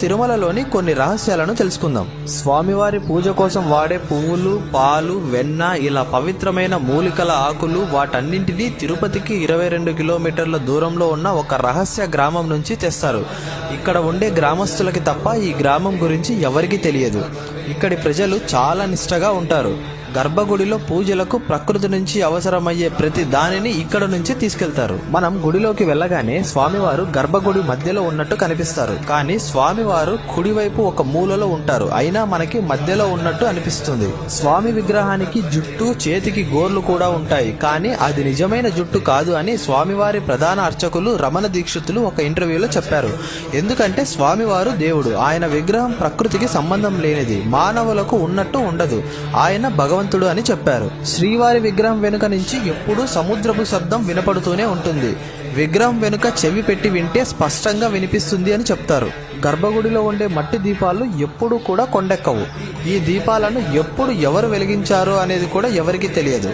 తిరుమలలోని కొన్ని రహస్యాలను తెలుసుకుందాం. స్వామివారి పూజ కోసం వాడే పువ్వులు, పాలు, వెన్న, ఇలా పవిత్రమైన మూలికల ఆకులు వాటన్నింటినీ తిరుపతికి 22 కిలోమీటర్ల దూరంలో ఉన్న ఒక రహస్య గ్రామం నుంచి తెస్తారు. ఇక్కడ ఉండే గ్రామస్తులకి తప్ప ఈ గ్రామం గురించి ఎవరికీ తెలియదు. ఇక్కడి ప్రజలు చాలా నిష్టగా ఉంటారు. గర్భగుడిలో పూజలకు ప్రకృతి నుంచి అవసరమయ్యే ప్రతి దానిని ఇక్కడ నుంచి తీసుకెళ్తారు. మనం గుడిలోకి వెళ్ళగానే స్వామివారు గర్భగుడి మధ్యలో ఉన్నట్టు కనిపిస్తారు. కానీ స్వామివారు కుడివైపు ఒక మూలలో ఉంటారు. అయినా మనకి మధ్యలో ఉన్నట్టు అనిపిస్తుంది. స్వామి విగ్రహానికి జుట్టు, చేతికి గోర్లు కూడా ఉంటాయి. కానీ అది నిజమైన జుట్టు కాదు అని స్వామివారి ప్రధాన అర్చకులు రమణ దీక్షితులు ఒక ఇంటర్వ్యూలో చెప్పారు. ఎందుకంటే స్వామివారు దేవుడు. ఆయన విగ్రహం ప్రకృతికి సంబంధం లేనిది, మానవులకు ఉన్నట్టు ఉండదు. ఆయన భగవంతుడు అని చెప్పారు. శ్రీవారి విగ్రహం వెనుక నుంచి ఎప్పుడూ సముద్రపు శబ్దం వినపడుతూనే ఉంటుంది. విగ్రహం వెనుక చెవి పెట్టి వింటే స్పష్టంగా వినిపిస్తుంది అని చెప్తారు. గర్భగుడిలో ఉండే మట్టి దీపాలు ఎప్పుడూ కూడా కొండెక్కవు. ఈ దీపాలను ఎప్పుడు ఎవరు వెలిగించారో అనేది కూడా ఎవరికీ తెలియదు.